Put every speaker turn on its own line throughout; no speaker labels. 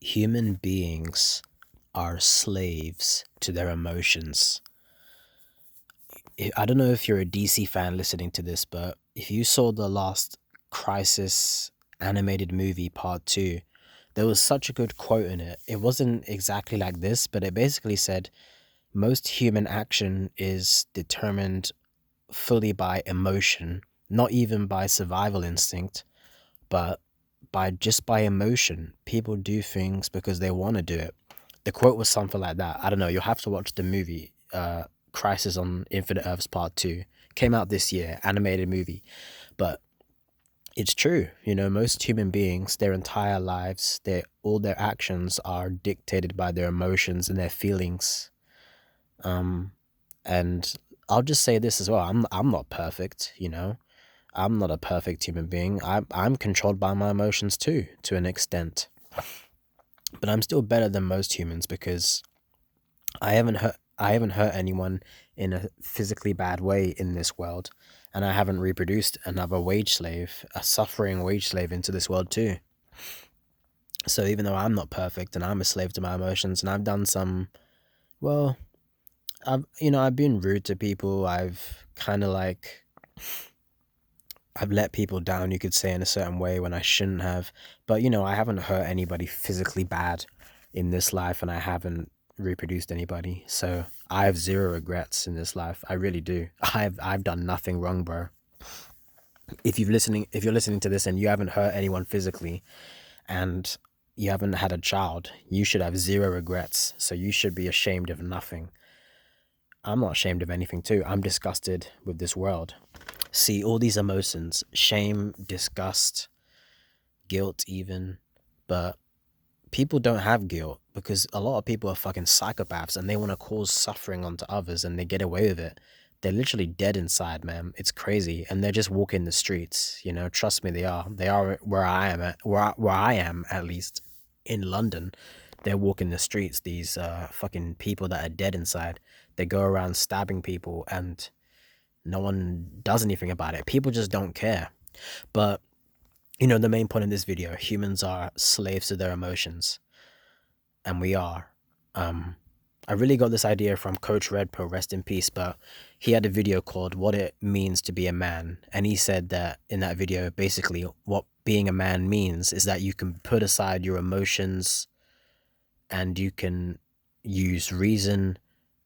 Human beings are slaves to their emotions. I don't know if you're a DC fan listening to this, but if you saw the last Crisis animated movie part 2, there was such a good quote in it. It wasn't exactly like this, but it basically said most human action is determined fully by emotion, not even by survival instinct, but by emotion. People do things because they want to do it. The quote was something like that. I don't know. You'll have to watch the movie. Crisis on Infinite Earths Part 2 came out this year, animated movie. But it's true. Most human beings, their entire lives, all their actions are dictated by their emotions and their feelings. And I'll just say this as well. I'm not perfect. I'm not a perfect human being. I'm controlled by my emotions too, to an extent. But I'm still better than most humans because I haven't hurt anyone in a physically bad way in this world, and I haven't reproduced another wage slave, a suffering wage slave into this world too. So even though I'm not perfect and I'm a slave to my emotions and I've done some, well, I've been rude to people. I've kind of like I've let people down, you could say, in a certain way when I shouldn't have. But I haven't hurt anybody physically bad in this life, and I haven't reproduced anybody. So I have zero regrets in this life. I really do. I've done nothing wrong, bro. If you're listening to this and you haven't hurt anyone physically and you haven't had a child, you should have zero regrets. So you should be ashamed of nothing. I'm not ashamed of anything too. I'm disgusted with this world. See, all these emotions, shame, disgust, guilt even, but people don't have guilt because a lot of people are fucking psychopaths and they want to cause suffering onto others and they get away with it. They're literally dead inside, man. It's crazy, and they're just walking the streets. Trust me, they are. They are where I am at. Where I am, at least in London, they're walking the streets. These fucking people that are dead inside. They go around stabbing people, and no one does anything about it. People just don't care. But the main point in this video, humans are slaves to their emotions, and we are. I really got this idea from Coach Redpo, rest in peace, but he had a video called What It Means to Be a Man. And he said that in that video, basically, what being a man means is that you can put aside your emotions and you can use reason,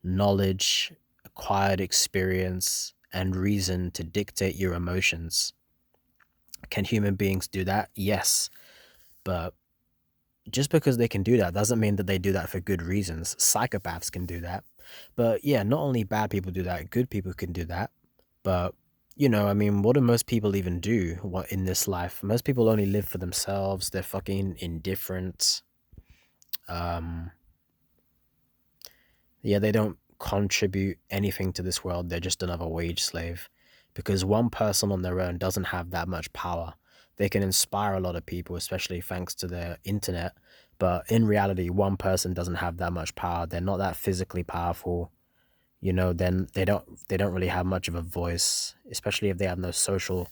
knowledge, acquired experience, and reason to dictate your emotions. Can human beings do that? Yes. But just because they can do that doesn't mean that they do that for good reasons. Psychopaths can do that. But yeah, not only bad people do that, good people can do that. But what do most people even do in this life? Most people only live for themselves. They're fucking indifferent. Yeah, they don't contribute anything to this world. They're just another wage slave. Because one person on their own doesn't have that much power. They can inspire a lot of people, especially thanks to the internet. But in reality, one person doesn't have that much power. They're not that physically powerful. Then they don't really have much of a voice, especially if they have no social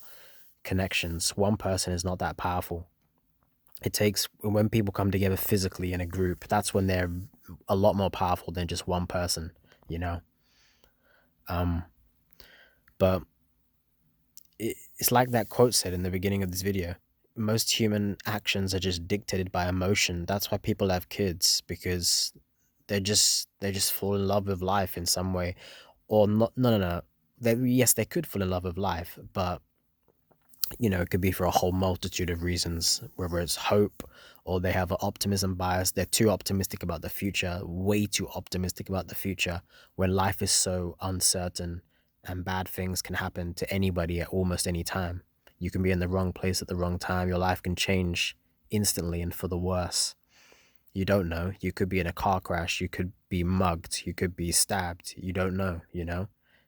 connections. One person is not that powerful. It takes when people come together physically in a group, that's when they're a lot more powerful than just one person, you know. Um, but it's like that quote said in the beginning of this video. Most human actions are just dictated by emotion. That's why people have kids, because they just fall in love with life in some way, or not. No. Yes, they could fall in love with life, but it could be for a whole multitude of reasons, whether it's hope or they have an optimism bias. They're too optimistic about the future, way too optimistic about the future, when life is so uncertain and bad things can happen to anybody at almost any time. You can be in the wrong place at the wrong time. Your life can change instantly and for the worse. You don't know. You could be in a car crash. You could be mugged. You could be stabbed. You don't know.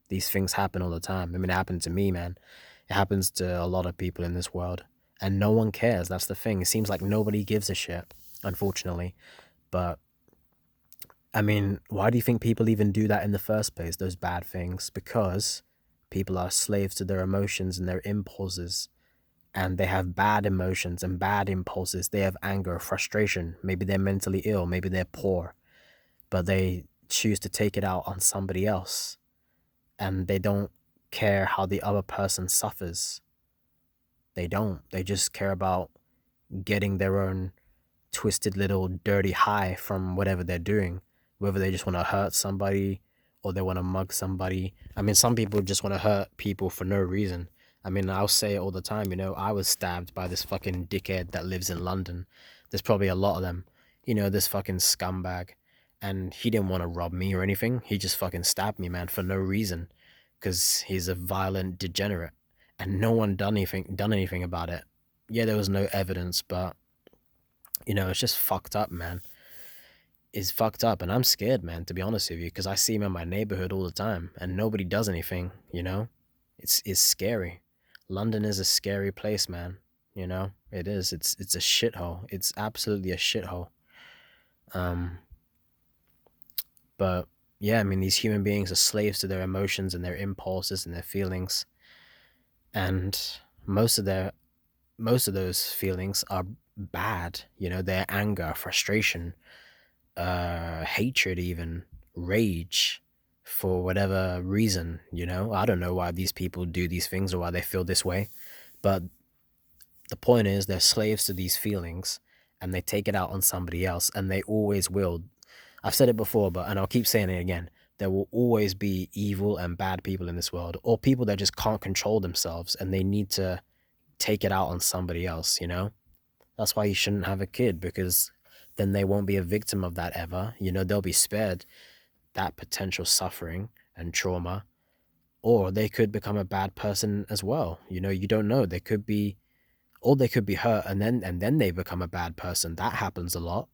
These things happen all the time. I mean, it happened to me, man. It happens to a lot of people in this world. And no one cares. That's the thing. It seems like nobody gives a shit, unfortunately. But, I mean, why do you think people even do that in the first place, those bad things? Because people are slaves to their emotions and their impulses. and they have bad emotions and bad impulses. They have anger, frustration. Maybe they're mentally ill, maybe they're poor, but they choose to take it out on somebody else, and they don't care how the other person suffers. They don't. They just care about getting their own twisted little dirty high from whatever they're doing, whether they just want to hurt somebody or they want to mug somebody. I mean, some people just want to hurt people for no reason. I mean, I'll say it all the time, I was stabbed by this fucking dickhead that lives in London. There's probably a lot of them, this fucking scumbag. And he didn't want to rob me or anything. He just fucking stabbed me, man, for no reason. Because he's a violent degenerate. And no one done anything about it. Yeah, there was no evidence, but it's just fucked up, man. It's fucked up, and I'm scared, man, to be honest with you, because I see him in my neighborhood all the time, and nobody does anything. It's scary. London is a scary place, man. It is. It's a shithole. It's absolutely a shithole. Um, but yeah, I mean, these human beings are slaves to their emotions and their impulses and their feelings, and most of their most of those feelings are bad. Their anger, frustration, hatred, even rage, for whatever reason. I don't know why these people do these things or why they feel this way, but the point is they're slaves to these feelings, and they take it out on somebody else, and they always will. I've said it before, and I'll keep saying it again. There will always be evil and bad people in this world, or people that just can't control themselves and they need to take it out on somebody else. That's why you shouldn't have a kid, because then they won't be a victim of that ever. They'll be spared that potential suffering and trauma, or they could become a bad person as well. You don't know. They could be hurt, and then they become a bad person. That happens a lot,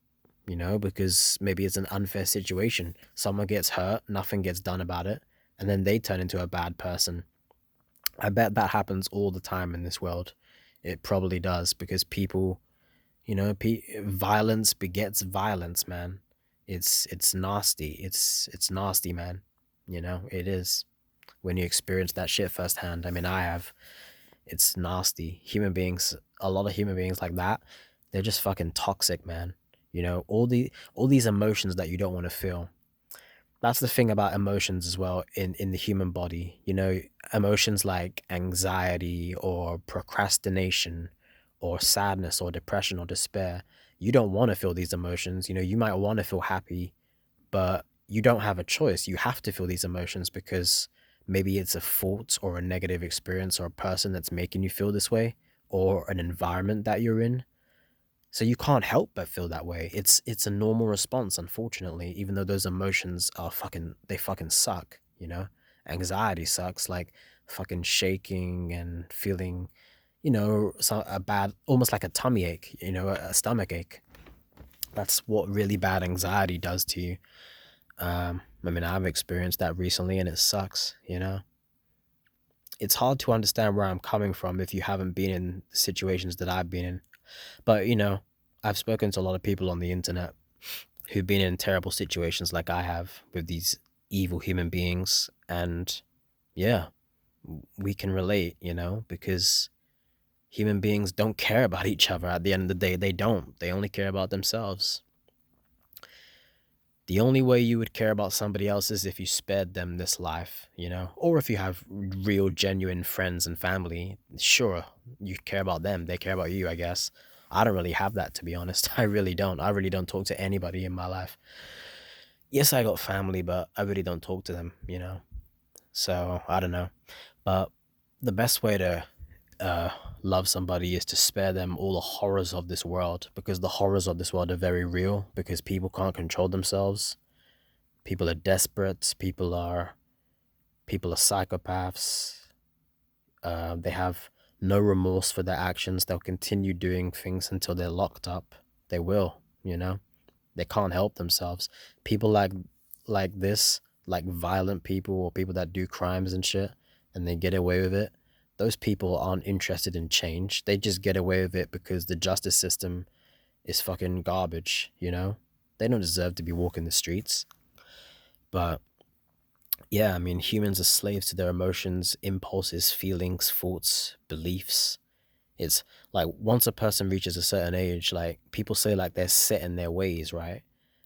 because maybe it's an unfair situation. Someone gets hurt, nothing gets done about it, and then they turn into a bad person. I bet that happens all the time in this world. It probably does, because people, violence begets violence, man. It's nasty. It's nasty, man. It is. When you experience that shit firsthand. I mean, I have. It's nasty. A lot of human beings like that, they're just fucking toxic, man. All these emotions that you don't want to feel. That's the thing about emotions as well in the human body. Emotions like anxiety or procrastination or sadness or depression or despair. You don't want to feel these emotions. You might want to feel happy, but you don't have a choice. You have to feel these emotions because maybe it's a fault or a negative experience or a person that's making you feel this way, or an environment that you're in. So you can't help but feel that way. It's a normal response, unfortunately, even though those emotions are fucking suck. Anxiety sucks, like fucking shaking and feeling, a bad, almost like a tummy ache, a stomach ache. That's what really bad anxiety does to you. I mean, I've experienced that recently and it sucks. It's hard to understand where I'm coming from if you haven't been in situations that I've been in. But, I've spoken to a lot of people on the internet who've been in terrible situations like I have with these evil human beings. And yeah, we can relate, because human beings don't care about each other at the end of the day. They don't. They only care about themselves. The only way you would care about somebody else is if you spared them this life, or if you have real, genuine friends and family. Sure, you care about them, they care about you, I guess. I don't really have that, to be honest. I really don't. I really don't talk to anybody in my life. Yes, I got family, but I really don't talk to them. So, I don't know. But the best way to uh, love somebody is to spare them all the horrors of this world, because the horrors of this world are very real, because people can't control themselves. People are desperate. People are psychopaths. They have no remorse for their actions. They'll continue doing things until they're locked up. They will. They can't help themselves. People like this, like violent people or people that do crimes and shit, and they get away with it. Those people aren't interested in change. They just get away with it because the justice system is fucking garbage. They don't deserve to be walking the streets. But yeah, I mean, humans are slaves to their emotions, impulses, feelings, thoughts, beliefs. It's like once a person reaches a certain age, like people say like they're set in their ways, right?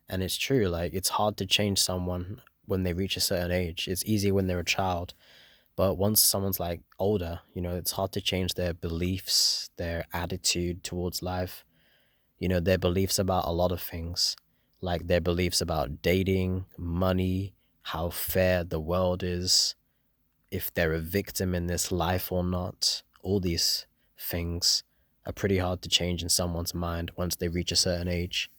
And it's true, like it's hard to change someone when they reach a certain age. It's easy when they're a child, but once someone's like older, it's hard to change their beliefs, their attitude towards life, their beliefs about a lot of things, like their beliefs about dating, money, how fair the world is, if they're a victim in this life or not. All these things are pretty hard to change in someone's mind once they reach a certain age.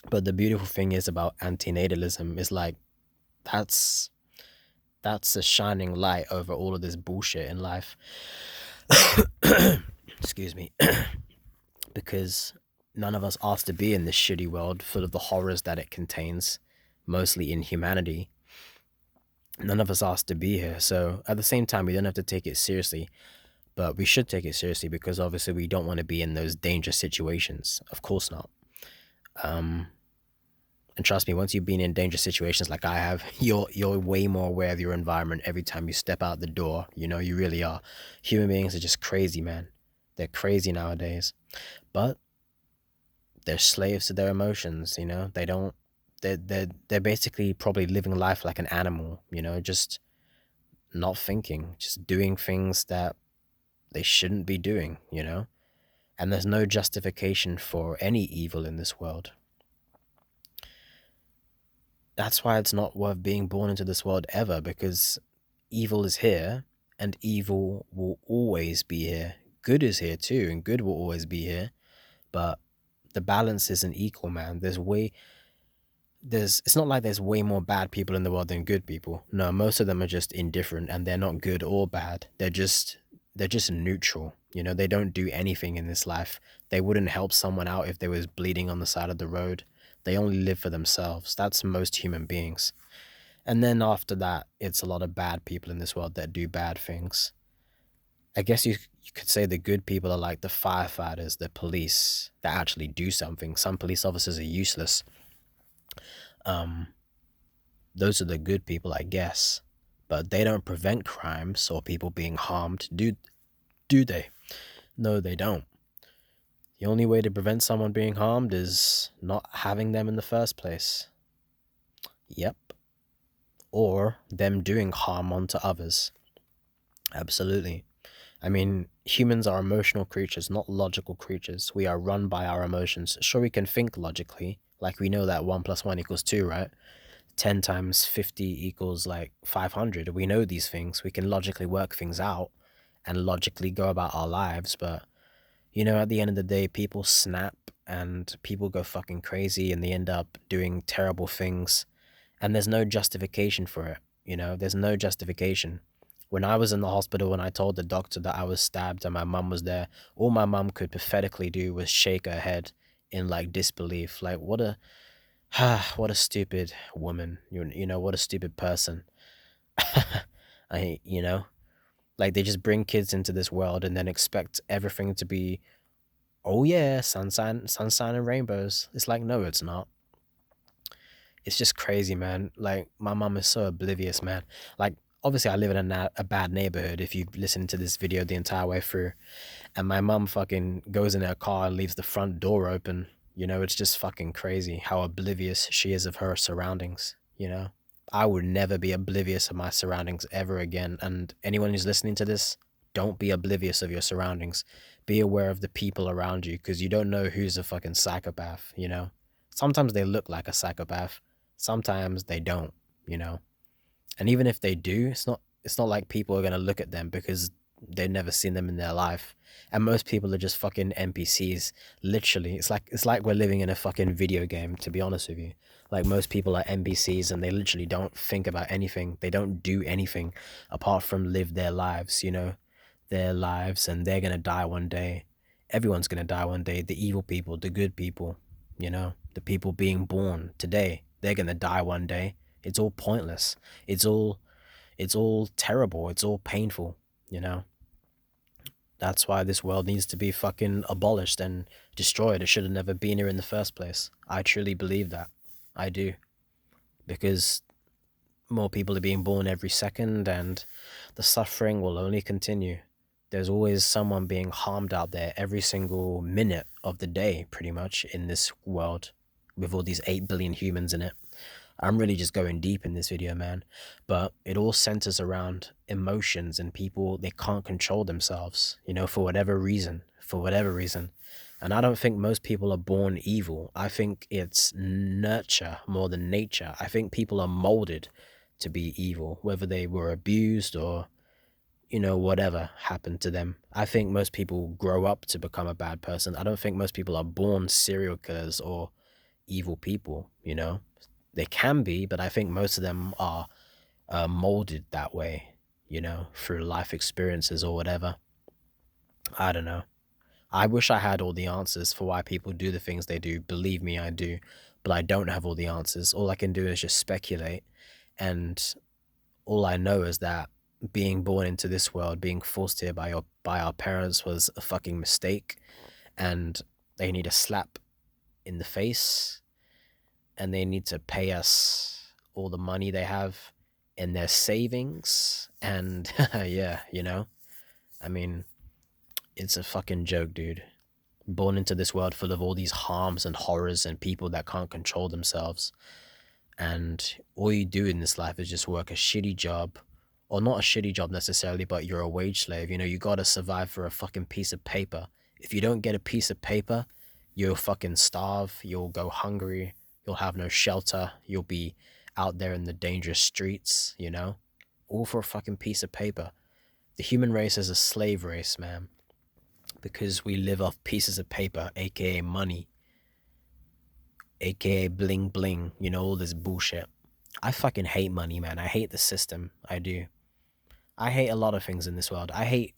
But the beautiful thing is about antinatalism is like that's that's a shining light over all of this bullshit in life. Excuse me. Because none of us asked to be in this shitty world full of the horrors that it contains, mostly inhumanity. None of us asked to be here. So at the same time, we don't have to take it seriously, but we should take it seriously because obviously we don't want to be in those dangerous situations. Of course not. Um, and trust me, once you've been in dangerous situations like I have, you're way more aware of your environment every time you step out the door. You really are. Human beings are just crazy, man. They're crazy nowadays. But they're slaves to their emotions. They don't. They're basically probably living life like an animal. Just not thinking, just doing things that they shouldn't be doing. And there's no justification for any evil in this world. That's why it's not worth being born into this world ever, because evil is here and evil will always be here. Good is here too, and good will always be here. But the balance isn't equal, man. It's not like there's way more bad people in the world than good people. No, most of them are just indifferent and they're not good or bad. They're just neutral. They don't do anything in this life. They wouldn't help someone out if they was bleeding on the side of the road. They only live for themselves. That's most human beings. And then after that, it's a lot of bad people in this world that do bad things. I guess you could say the good people are like the firefighters, the police that actually do something. Some police officers are useless. Um, those are the good people, I guess. But they don't prevent crimes or people being harmed, do they? No, they don't. The only way to prevent someone being harmed is not having them in the first place. Yep. Or them doing harm onto others. Absolutely. I mean, humans are emotional creatures, not logical creatures. We are run by our emotions. Sure, we can think logically, like we know that 1 + 1 = 2, right? 10 times 50 equals like 500. We know these things. We can logically work things out and logically go about our lives. But, at the end of the day, people snap and people go fucking crazy and they end up doing terrible things. And there's no justification for it. There's no justification. When I was in the hospital and I told the doctor that I was stabbed and my mum was there, all my mum could pathetically do was shake her head in like disbelief. Like, what a stupid woman. What a stupid person. Like they just bring kids into this world and then expect everything to be, oh yeah, sunshine and rainbows. It's like, no, it's not. It's just crazy, man. Like my mom is so oblivious, man. Like obviously I live in a bad neighborhood if you've listened to this video the entire way through, and my mom fucking goes in her car and leaves the front door open. It's just fucking crazy how oblivious she is of her surroundings. I would never be oblivious of my surroundings ever again. And anyone who's listening to this, don't be oblivious of your surroundings. Be aware of the people around you because you don't know who's a fucking psychopath. Sometimes they look like a psychopath. Sometimes they don't. And even if they do, it's not like people are gonna look at them because they've never seen them in their life. And most people are just fucking NPCs. Literally, it's like we're living in a fucking video game. To be honest with you, like most people are NPCs and they literally don't think about anything. They don't do anything apart from live their lives. Their lives, and they're gonna die one day. Everyone's gonna die one day. The evil people, the good people. The people being born today, they're gonna die one day. It's all pointless. It's all terrible. It's all painful, you know? That's why this world needs to be fucking abolished and destroyed. It should have never been here in the first place. I truly believe that. I do. Because more people are being born every second and the suffering will only continue. There's always someone being harmed out there every single minute of the day, pretty much, in this world with all these 8 billion humans in it. I'm really just going deep in this video, man. But it all centers around emotions and people, they can't control themselves, for whatever reason. For whatever reason. And I don't think most people are born evil. I think it's nurture more than nature. I think people are molded to be evil, whether they were abused or, whatever happened to them. I think most people grow up to become a bad person. I don't think most people are born serial killers or evil people. They can be, but I think most of them are molded that way, through life experiences or whatever. I don't know. I wish I had all the answers for why people do the things they do. Believe me, I do. But I don't have all the answers. All I can do is just speculate. And all I know is that being born into this world, being forced here by our parents was a fucking mistake. And they need a slap in the face. And they need to pay us all the money they have in their savings. And yeah, I mean, it's a fucking joke, dude. Born into this world full of all these harms and horrors and people that can't control themselves. And all you do in this life is just work a shitty job, or not a shitty job necessarily, but you're a wage slave. You gotta survive for a fucking piece of paper. If you don't get a piece of paper, you'll fucking starve, you'll go hungry, you'll have no shelter, you'll be out there in the dangerous streets. All for a fucking piece of paper. The human race is a slave race, man, because we live off pieces of paper, aka money, aka bling bling, all this bullshit. I fucking hate money, man. I hate the system. I do. I hate a lot of things in this world. I hate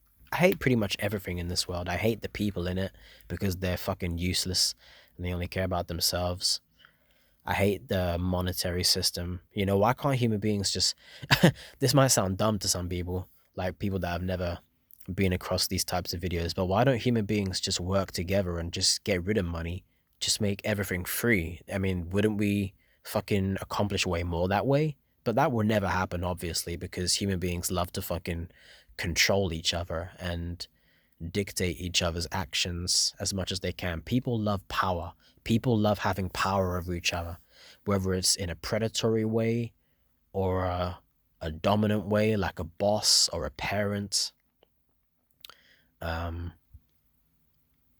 pretty much everything in this world. I hate the people in it because they're fucking useless and they only care about themselves. I hate the monetary system. Why can't human beings just this might sound dumb to some people, like people that have never been across these types of videos, but why don't human beings just work together and just get rid of money? Just make everything free. I mean, wouldn't we fucking accomplish way more that way? But that will never happen, obviously, because human beings love to fucking control each other and dictate each other's actions as much as they can. People love power. People love having power over each other, whether it's in a predatory way or a dominant way, like a boss or a parent.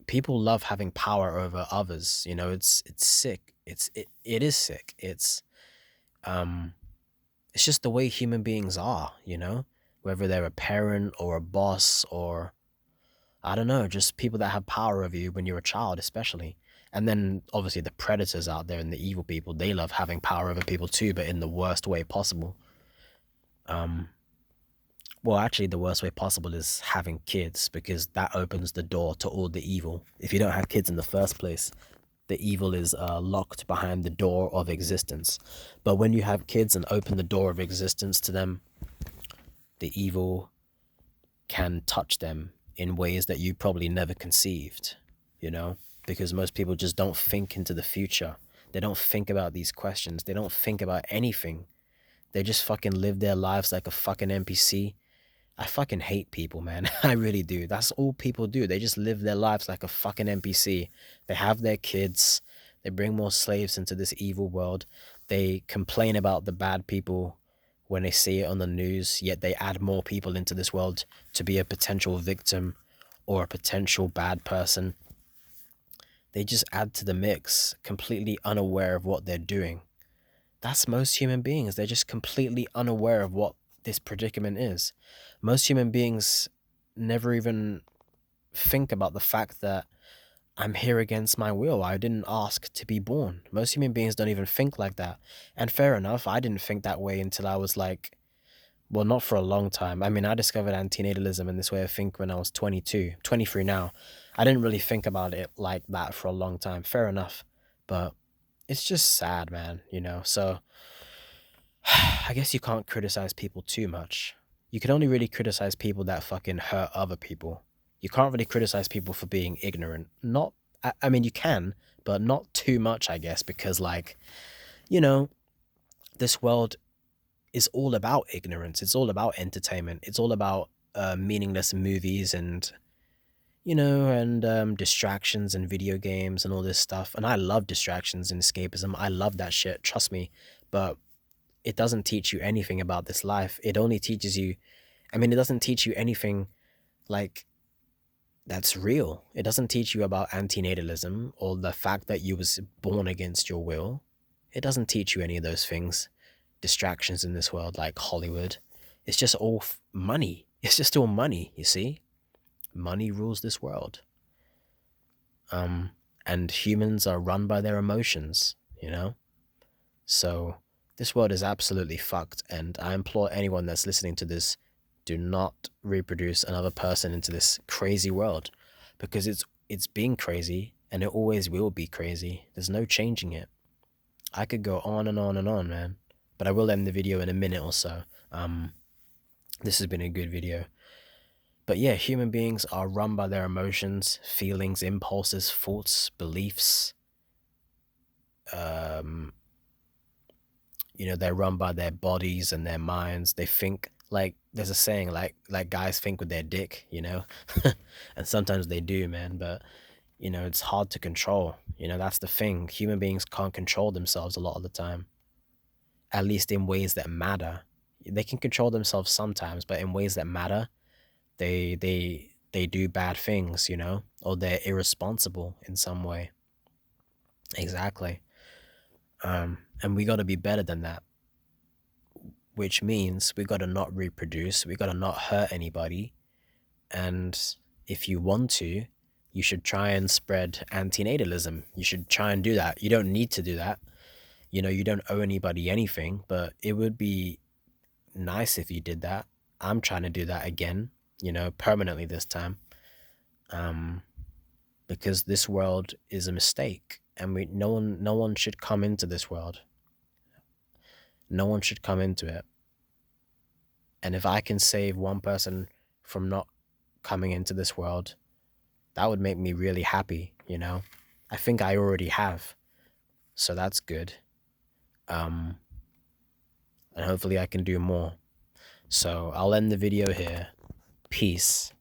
People love having power over others. It's sick. It is sick. It's just the way human beings are. Whether they're a parent or a boss or I don't know, just people that have power over you when you're a child, especially. And then obviously the predators out there and the evil people, they love having power over people too, but in the worst way possible. Well, actually, the worst way possible is having kids, because that opens the door to all the evil. If you don't have kids in the first place, the evil is locked behind the door of existence. But when you have kids and open the door of existence to them, the evil can touch them in ways that you probably never conceived, because most people just don't think into the future. They don't think about these questions. They don't think about anything. They just fucking live their lives like a fucking NPC. I fucking hate people, man. I really do. That's all people do. They just live their lives like a fucking NPC. They have their kids. They bring more slaves into this evil world. They complain about the bad people when they see it on the news, yet they add more people into this world to be a potential victim or a potential bad person. They just add to the mix, completely unaware of what they're doing. That's most human beings. They're just completely unaware of what this predicament is. Most human beings never even think about the fact that I'm here against my will. I didn't ask to be born. Most human beings don't even think like that. And fair enough, I didn't think that way until I was like, well, not for a long time. I mean, I discovered antinatalism and this way of think when I was 22, 23 now. I didn't really think about it like that for a long time. Fair enough. But it's just sad, man. So I guess you can't criticize people too much. You can only really criticize people that fucking hurt other people. You can't really criticize people for being ignorant. Not, I mean, you can, but not too much, I guess, because, like, you know, this world is all about ignorance. It's all about entertainment. It's all about meaningless movies and distractions and video games and all this stuff. And I love distractions and escapism. I love that shit. Trust me. But it doesn't teach you anything about this life. It only teaches you. I mean, it doesn't teach you anything like that's real. It doesn't teach you about antinatalism or the fact that you was born against your will. It doesn't teach you any of those things. Distractions in this world, like Hollywood. It's just all money. It's just all money, you see? Money rules this world. And humans are run by their emotions, you know? So this world is absolutely fucked, and I implore anyone that's listening to this, do not reproduce another person into this crazy world, because it's being crazy and it always will be crazy. There's no changing it. I could go on and on and on, man, but I will end the video in a minute or so. This has been a good video. But yeah, human beings are run by their emotions, feelings, impulses, thoughts, beliefs. They're run by their bodies and their minds. They think, like there's a saying, like guys think with their dick, and sometimes they do, man. But it's hard to control. That's the thing. Human beings can't control themselves a lot of the time, at least in ways that matter. They can control themselves sometimes, but in ways that matter, they do bad things, or they're irresponsible in some way. Exactly. And we got to be better than that, which means we got to not reproduce, we got to not hurt anybody. And if you want to, you should try and spread antinatalism. You should try and do that. You don't need to do that. You don't owe anybody anything, but it would be nice if you did that. I'm trying to do that again, permanently this time. Because this world is a mistake, and no one should come into this world. No one should come into it. And if I can save one person from not coming into this world, that would make me really happy, I think I already have. So that's good. And hopefully I can do more. So I'll end the video here. Peace.